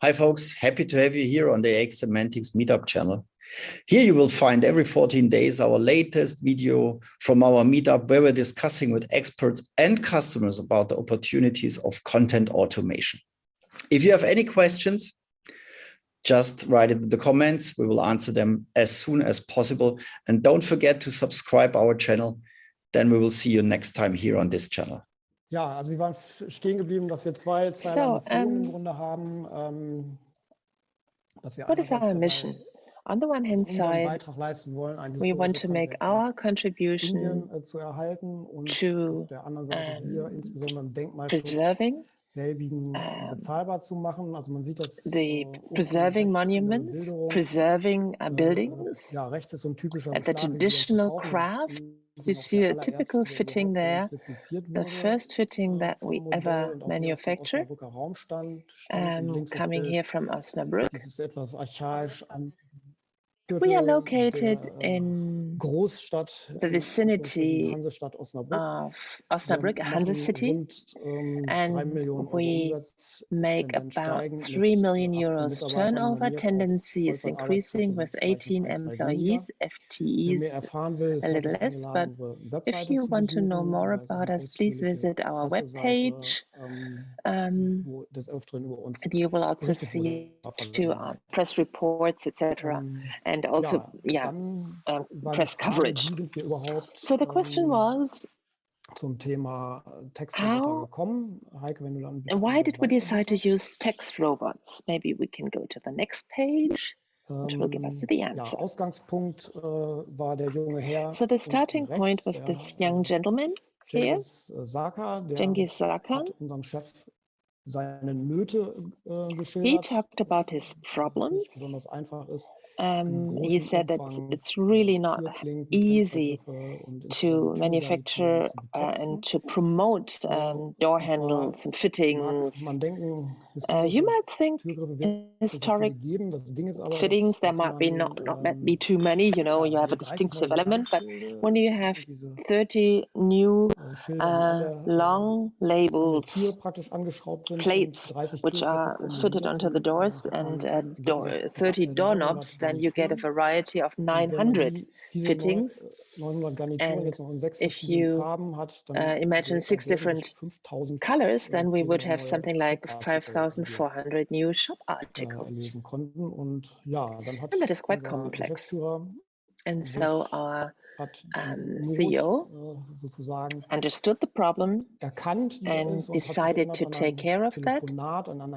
Hi folks, happy to have you here on the AX Semantics Meetup channel. Here you will find every 14 days our latest video from our Meetup where we're discussing with experts and customers about the opportunities of content automation. If you have any questions, just write it in the comments. We will answer them as soon as possible. And don't forget to subscribe our channel. Then we will see you next time here on this channel. Ja, also wir waren stehen geblieben, dass wir zwei Missionen im Grunde haben. Dass wir what is our mission? On the one hand side, Beitrag leisten wollen, we want to make our contribution zu erhalten und to auf der anderen Seite hier insbesondere im Denkmalschutz preserving selbigen bezahlbar zu machen. Also man sieht das preserving monuments, preserving buildings. Ja, rechts ist so ein typischer At the traditional craft, you see a typical fitting there, the first fitting that we ever manufactured, coming here from Osnabrück. Das ist etwas archaisch an. We are located in the vicinity of Osnabrück, a Hanse city, and we make about 3 million euros turnover. Tendency is increasing with 18 employees, FTEs a little less, but if you want to know more about us, please visit our webpage. And you will also see press reports, etc. And also, press coverage. So the question was, zum Thema how, and why did we decide to use text robots? Maybe we can go to the next page, which will give us the answer. Ausgangspunkt war der junge Herr. So the starting point was this young gentleman here, Cengiz Saka. Unserem Chef seine Nöte geschildert. He talked about his problems. Besonders einfach ist. He said that it's really not easy to manufacture and to promote door handles and fittings. You might think historic fittings, there might be not be too many, you know, you have a distinctive element, but when you have 30 new long labeled plates which are fitted onto the doors and 30 doorknobs, then you get a variety of 900 fittings. And if you imagine 6 different colors, then we would have something like 5,400 new shop articles. And that is quite complex. And so our CEO understood the problem and decided to take care of that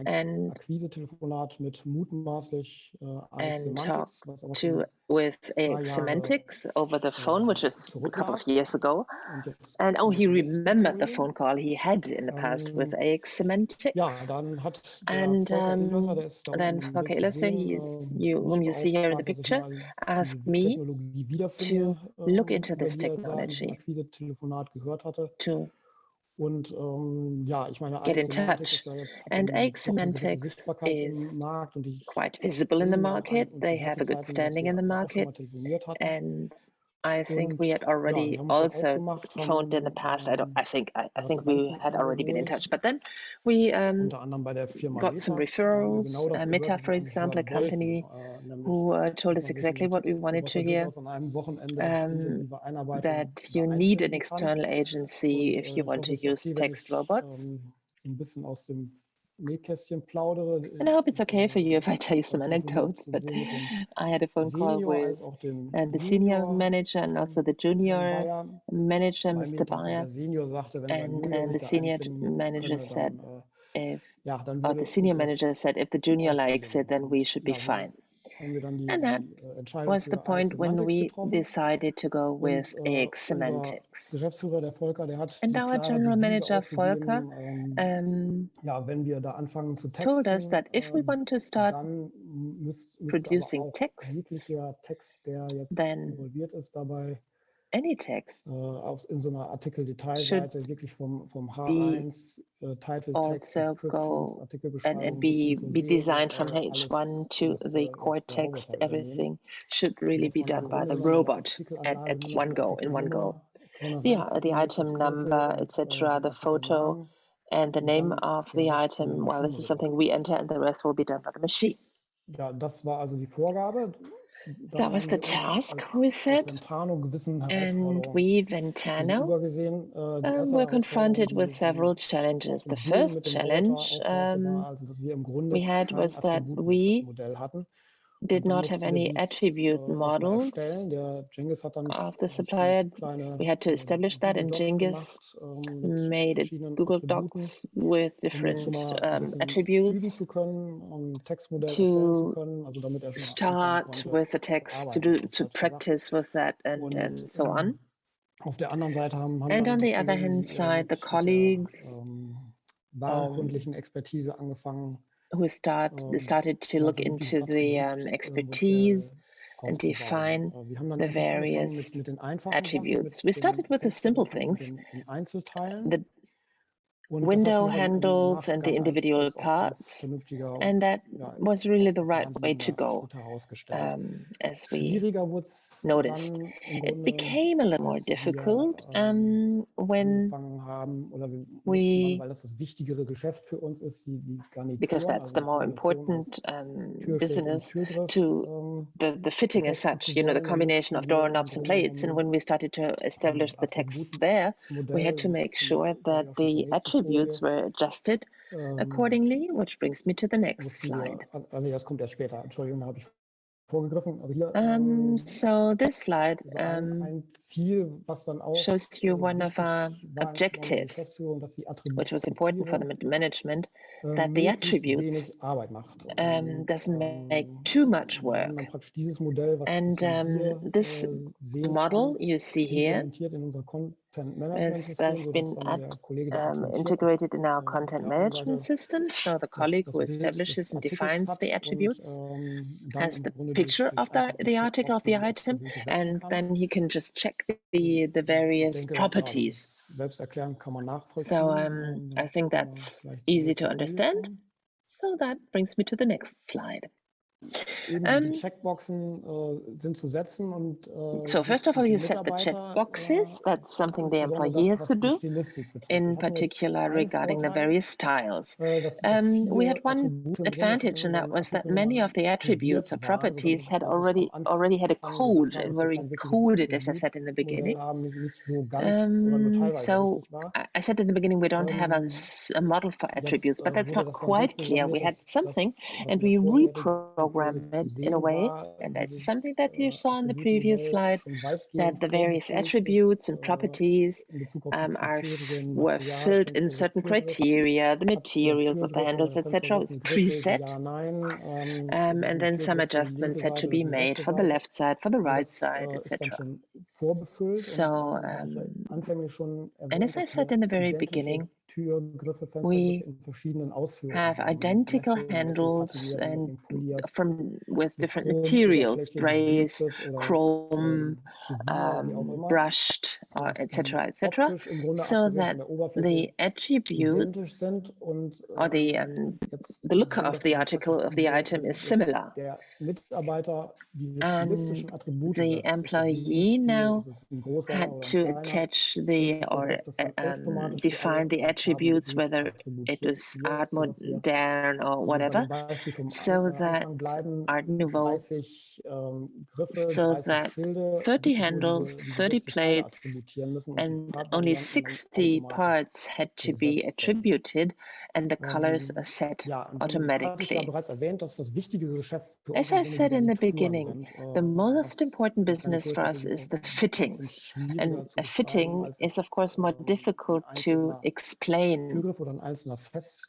and talked with AX Semantics over the phone, which is a couple of years ago. And he remembered the phone call he had in the past with AX Semantics. And then Volker Illerse, whom you see here in the picture, asked me to look into this technology, to get in touch. And AX Semantics is quite visible in the market. They have a good standing in the market. And I think we had already also phoned in the past. I think we had already been in touch, but then we got some referrals. Meetup, for example, a company who told us exactly what we wanted to hear, that you need an external agency if you want to use text robots. And I hope it's okay for you if I tell you some anecdotes, but I had a phone call with the senior manager and also the junior manager, Mr. Bayer, and the senior manager said, if the junior likes it, then we should be fine. And that was the point when we decided to go with AX Semantics. And our general manager, Volker, told us that if we want to start producing texts, then any text should also go and be designed from H1 to the core text. Everything should really be done by the robot at one go, in one go. The item number, etc., the photo, And the name of the item, well, this is something we enter, and the rest will be done by the machine. Ja, das war also die Vorgabe. That was the task we set, and we, Ventano, were confronted with several challenges. The first challenge we had was that we did not have any attribute models of the supplier. We had to establish that, and Cengiz made a Google Docs with different attributes to start with the text, to practice with that, and so on. And on the other hand side, the colleagues who started to look into the expertise and define the various attributes. We started with the simple things, the window handles and the individual parts, and that was really the right way to go, as we noticed. It became a little more difficult when we, because that's the more important business, to the fitting as such, you know, the combination of door knobs and plates. And when we started to establish the text there, we had to make sure that the attributes were adjusted accordingly, which brings me to the next slide. So this slide shows you one of our objectives, which was important for the management, that the attributes doesn't make too much work. And this model you see here has been integrated in our content management system. So the colleague who establishes and defines the attributes has the picture of the article of the item, and then he can just check the various properties. So I think that's easy to understand. So that brings me to the next slide. So first of all, you set the checkboxes. That's something the employee has to do, in particular regarding the various styles. We had one advantage, and that was that many of the attributes or properties had already had a code and were encoded, as I said in the beginning. So I said in the beginning we don't have a model for attributes, but that's not quite clear. We had something, and we reprogrammed it in a way, and that's something that you saw in the previous slide, that the various attributes and properties were filled in certain criteria, the materials of the handles, etc. was preset, and then some adjustments had to be made for the left side, for the right side, etc. So, and as I said in the very beginning, we have identical handles and with different materials, brazed, chrome, brushed, etc., etc., so that the attributes or the look of the article of the item is similar. And the employee now had to attach or define the attributes, whether it was Art Moderne or whatever, so that Art Nouveau, so that 30 handles, 30 plates, and only 60 parts had to be attributed, and the colors are set automatically. As I said in the beginning, the most important business for us is the fittings, and a fitting is of course more difficult to explain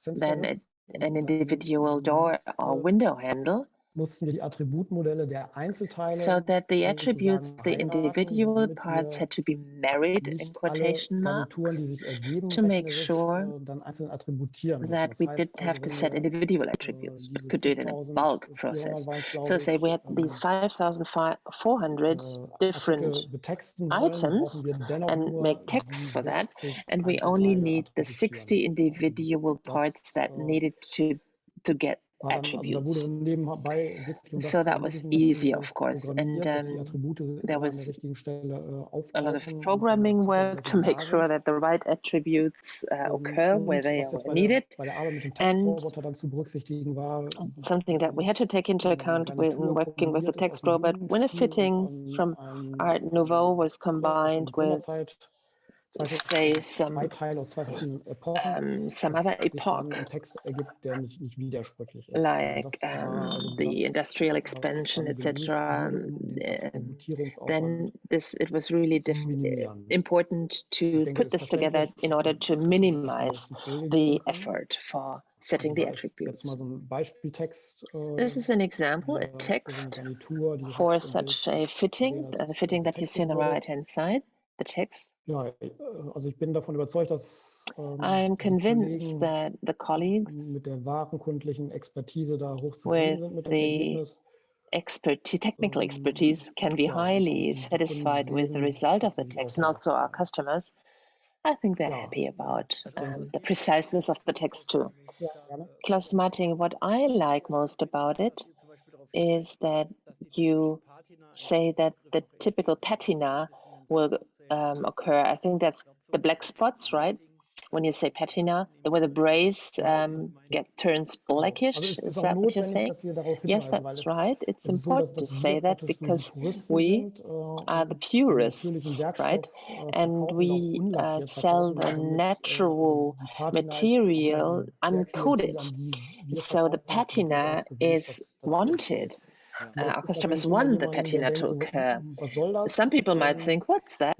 than an individual door or window handle, so that the attributes, the individual parts had to be married in quotation marks to make sure that we didn't have to set individual attributes. We could do it in a bulk process. So say we had these 5,400 different items and make text for that, and we only need the 60 individual parts that needed to get attributes. So that was easy, of course, and there was a lot of programming work to make sure that the right attributes occur where they are needed. And something that we had to take into account when working with the text robot, when a fitting from Art Nouveau was combined with, say, some other epoch, like the industrial expansion, etc., then it was really important to put this together in order to minimize the effort for setting the attributes. This is an example, a text for such a fitting, the fitting that you see on the right-hand side, the text. I'm convinced that the colleagues with the technical expertise can be highly satisfied with the result of the text, and also our customers. I think they're happy about the preciseness of the text too. Klaus-Martin, what I like most about it is that you say that the typical patina will occur. I think that's the black spots, right? When you say patina, where the brace turns blackish, is that what you're saying? Yes, that's right. It's important to say that because we are the purists, right? And we sell the natural material uncoated. So the patina is wanted. Our customers want the patina to occur. Some people might think, what's that?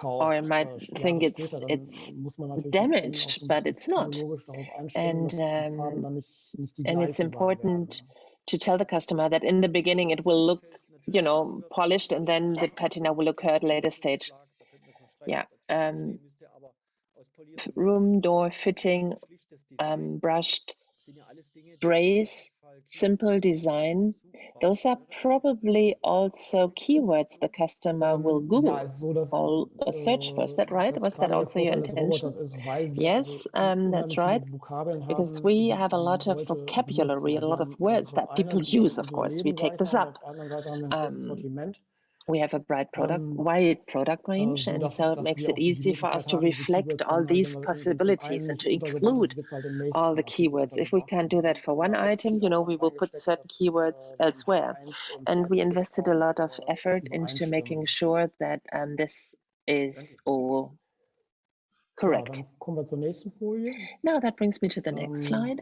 Or might think it's damaged, but it's not. And it's important to tell the customer that in the beginning it will look, polished, and then the patina will occur at a later stage. Yeah. Room door fitting, brushed brace, simple design. Those are probably also keywords the customer will Google or search for. Is that right? Was that also your intention? Yes, that's right. Because we have a lot of vocabulary, a lot of words that people use, of course. We take this up. We have a wide product range, and so it makes it easy for us to reflect all these possibilities and to include all the keywords. If we can't do that for one item, we will put certain keywords elsewhere. And we invested a lot of effort into making sure that this is all correct. Now that brings me to the next slide.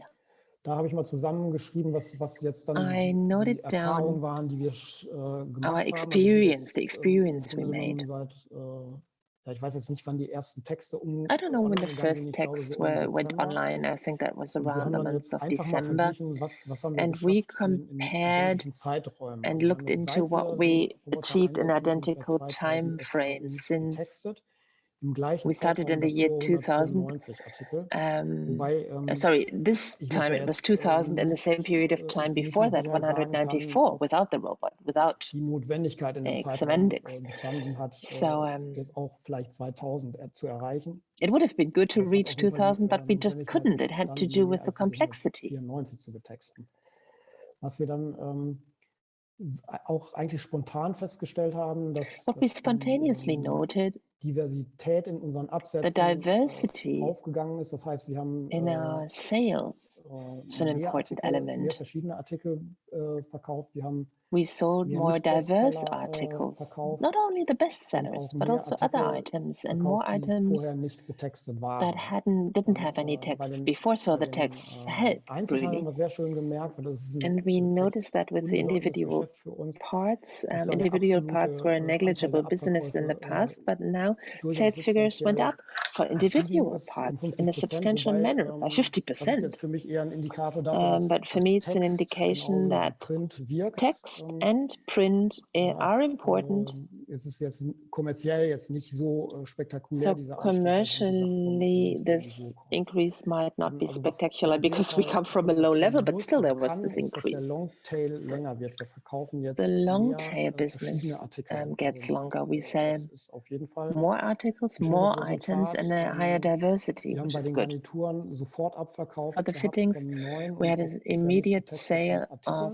Da habe ich mal zusammengeschrieben, was jetzt dann I noted die Erfahrungen down waren, die wir our gemacht experience, haben. the experience we made. Ich weiß jetzt nicht, wann die ersten Texte I don't know when the first texts went online. I think that was around the month of December. And we compared and looked into what we achieved in identical time frames since we started in the year 2000. Sorry, this time it was 2000, and the same period of time before that, 194, without the robot, without AX Semantics. So it would have been good to reach 2000, but we just couldn't. It had to do with the complexity. Was wir dann auch eigentlich spontan festgestellt haben, dass what we spontaneously noted, Diversität in unseren Absätzen the diversity aufgegangen ist. Das heißt, wir haben in our sales is an important element. Mehr verschiedene Artikel verkauft. We sold more diverse articles, not only the bestsellers, but also other items and more items that didn't have any texts before, so the texts helped really. And we noticed that with the individual parts, were a negligible business in the past, but now sales figures went up for individual parts in a substantial manner by 50%. But for me, it's an indication that text and print are important. So commercially, this increase might not be spectacular because we come from a low level, but still there was this increase. The long tail business gets longer. We sell more articles, more items, and a higher diversity, which is good. For the fittings, we had an immediate sale of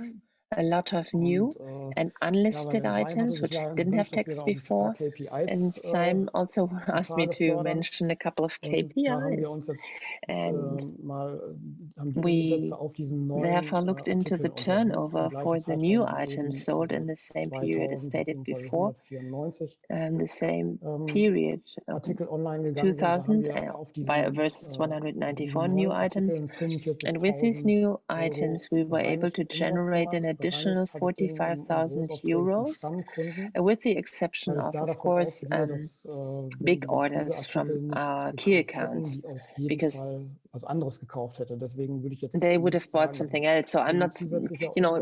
a lot of new and unlisted items, which didn't have text before. And Simon also asked me to mention a couple of KPIs. And we therefore looked into the turnover for the new items sold in the same period as stated before, the same period, 2000 versus 194 new items. And with these new items, we were able to generate an additional 45,000 euros, with the exception of course, big orders from our key accounts, because they would have bought something else. So I'm not,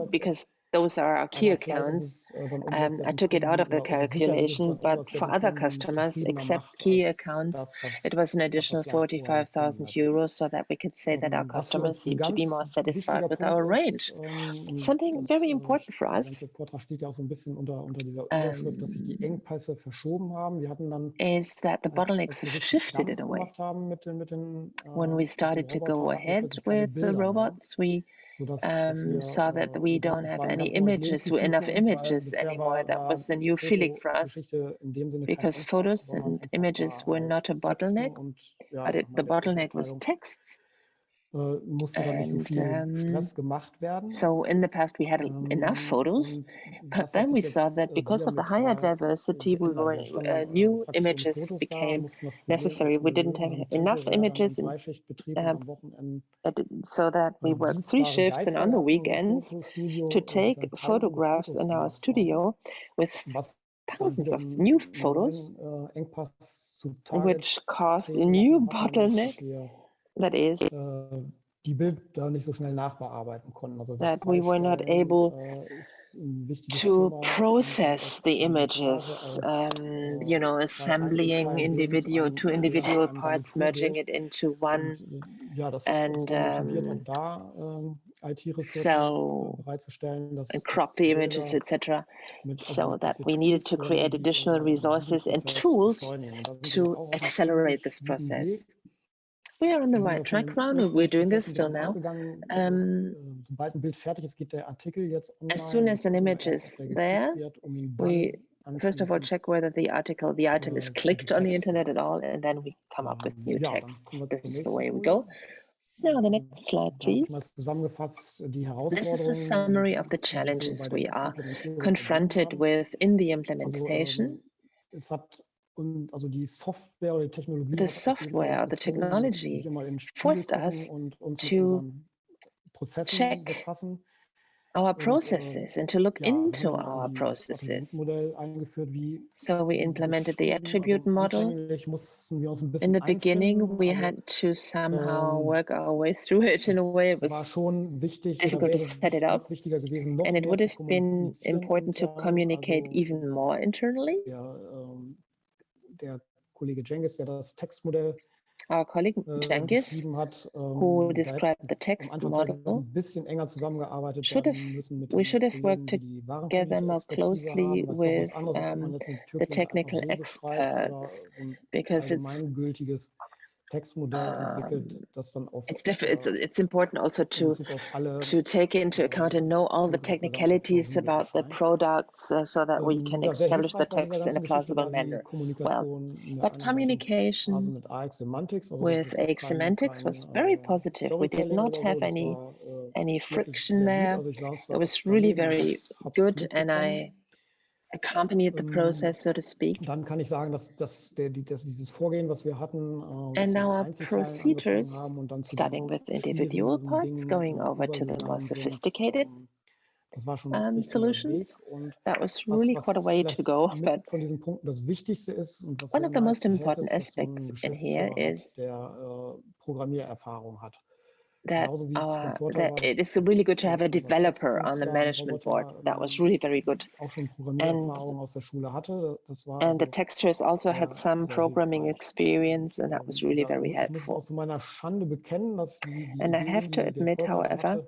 because those are our key accounts. I took it out of the calculation, but for other customers, except key accounts, it was an additional 45,000 euros, so that we could say that our customers seem to be more satisfied with our range. Something very important for us is that the bottlenecks shifted in a way. When we started to go ahead with the robots, we saw that we don't have any images, enough images anymore. That was a new feeling for us, because photos and images were not a bottleneck, but the bottleneck was text. So in the past we had enough photos, but then we saw that because of the higher diversity, new images became necessary. We didn't have enough images, so that we worked 3 shifts and on the weekends to take photographs in our studio with thousands of new photos, which caused a new bottleneck. That is, that we were not able to process the images, assembling two individual parts, merging it into one, and crop the images, etc. So that we needed to create additional resources and tools to accelerate this process. We are on the right track now, and we're doing this still now. As soon as an image is there, we first of all check whether the item is clicked on the internet at all, and then we come up with new text. This is the way we go. Now, the next slide, please. This is a summary of the challenges we are confronted with in the implementation. The software, the technology, forced us to check our processes and to look into our processes. So we implemented the attribute model. In the beginning, we had to somehow work our way through it in a way. It was difficult to set it up, and it would have been important to communicate even more internally. Our colleague Cengiz, who described the text model, we should have worked together more closely with the technical experts, because it's important also to take into account and know all the technicalities about the products, so that we can establish the text in a plausible manner. But communication with AX Semantics was very positive. We did not have any friction there. It was really very good, and I accompanied the process, so to speak. And now our procedures, starting with individual parts, going over to the more sophisticated solutions. That was really quite a way to go, but one of the most important aspects in here is that it is really good to have a developer on the management board. That was really very good. And the textures also had some programming experience, and that was really very helpful. And I have to admit, however,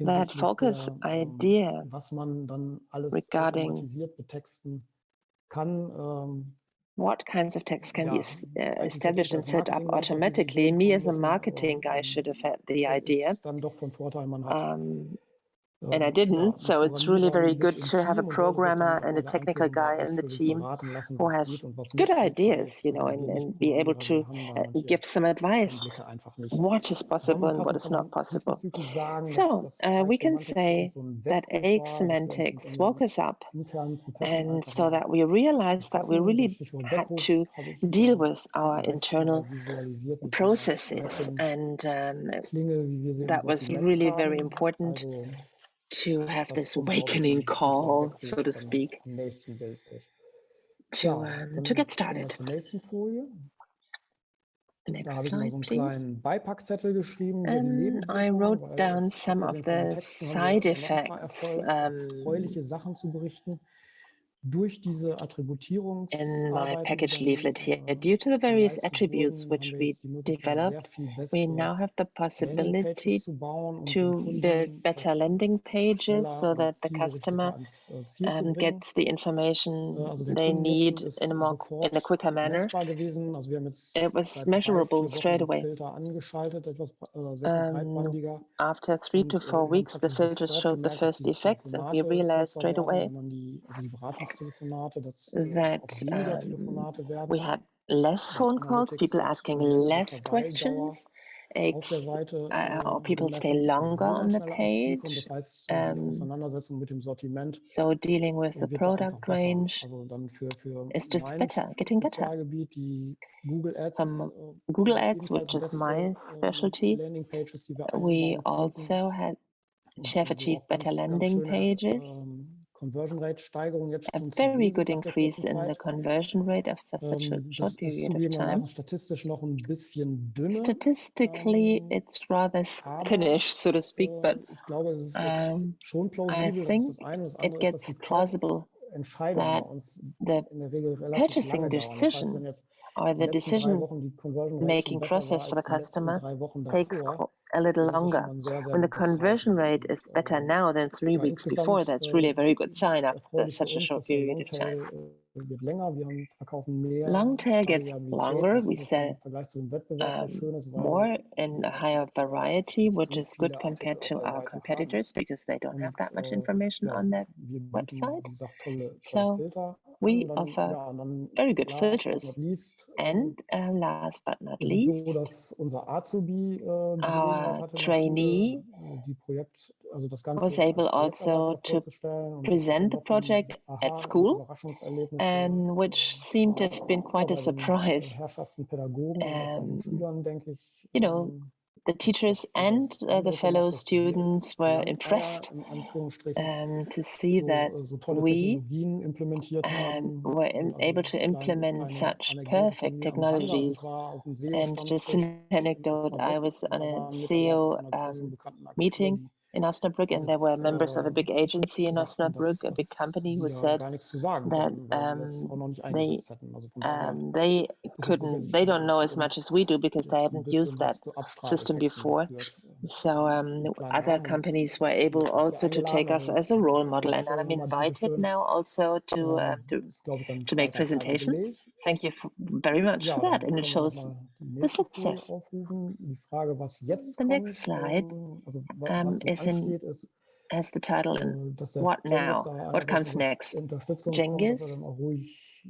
that Volker's idea regarding what kinds of text can be established and set up automatically. Me as a marketing guy should have had the idea. And I didn't, so it's really very good to have a programmer and a technical guy in the team who has good ideas, you know, and be able to give some advice what is possible and what is not possible. So we can say that AX Semantics woke us up, and so that we realized that we really had to deal with our internal processes, and that was really very important to have this awakening call, so to speak, to get started. Next slide, please. And I wrote down some of the side effects in my package leaflet here. Due to the various attributes which we developed, we now have the possibility to build better landing pages so that the customer gets the information they need in a quicker manner. It was measurable straight away. After 3 to 4 weeks, the filters showed the first effects, and we realized straight away that we had less phone calls, people asking less questions, or people stay longer on the page. So dealing with the product range is just better, getting better. Google Ads, which is my specialty, we also have achieved better landing pages. A very good increase in the conversion rate of such a short period of time. Statistically, it's rather thinnish, so to speak, but I think it gets plausible that the purchasing decision or the decision-making process for the customer takes a little longer. When the conversion rate is better now than 3 weeks before, that's really a very good sign after such a short period of time. Long tail gets longer. We sell more in a higher variety, which is good compared to our competitors because they don't have that much information on their website. So we offer very good filters. And last but not least, our trainee was able also to present the project at school, and which seemed to have been quite a surprise. You know, the teachers and the fellow students were impressed to see that we were able to implement such perfect technologies. And just an anecdote, I was on a CEO meeting in Osnabrück, and there were members of a big agency in Osnabrück, a big company, who said that they don't know as much as we do because they haven't used that system before. So other companies were able also to take us as a role model, and I'm invited now also to make presentations. Thank you very much for that, and it shows the success. The next slide has the title, and what now? What comes next? Cengiz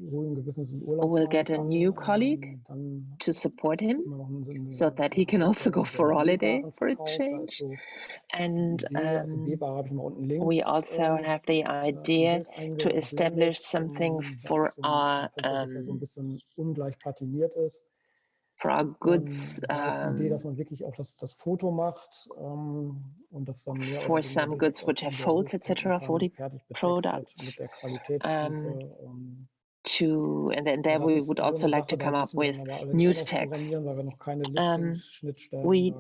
will get a new colleague to support him so that he can also go for holiday for a change. And we also have the idea to establish something for our goods, for some goods which have folds, etc., foldy products. And then there we would also like to come up with news tags. We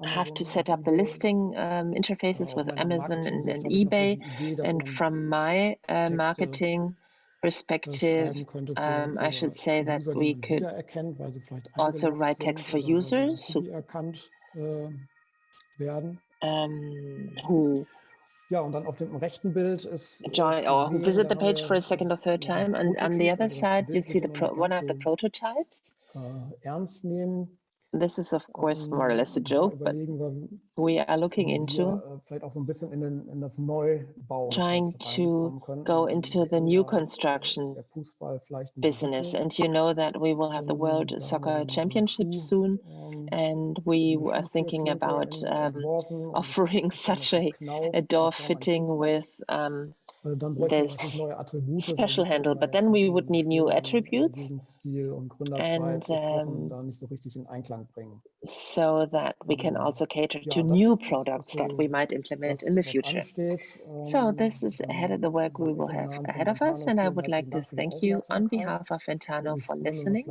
have to set up the listing interfaces with Amazon and eBay. And from my marketing perspective, I should say that we could also write text for users who Ja, und dann auf dem rechten Bild ist join or visit the page for a second or third time, and on the other side you see the one of the prototypes. Ernst nehmen. This is of course more or less a joke, but we are looking into vielleicht auch so ein bisschen in das Neubau trying to go into the new construction business. And you know that we will have the World Soccer Championship soon, and we are thinking about offering such a door fitting with this special handle, but then we would need new attributes and so that we can also cater to new products that we might implement in the future. So this is ahead of the work we will have ahead of us, and I would like to thank you on behalf of Ventano for listening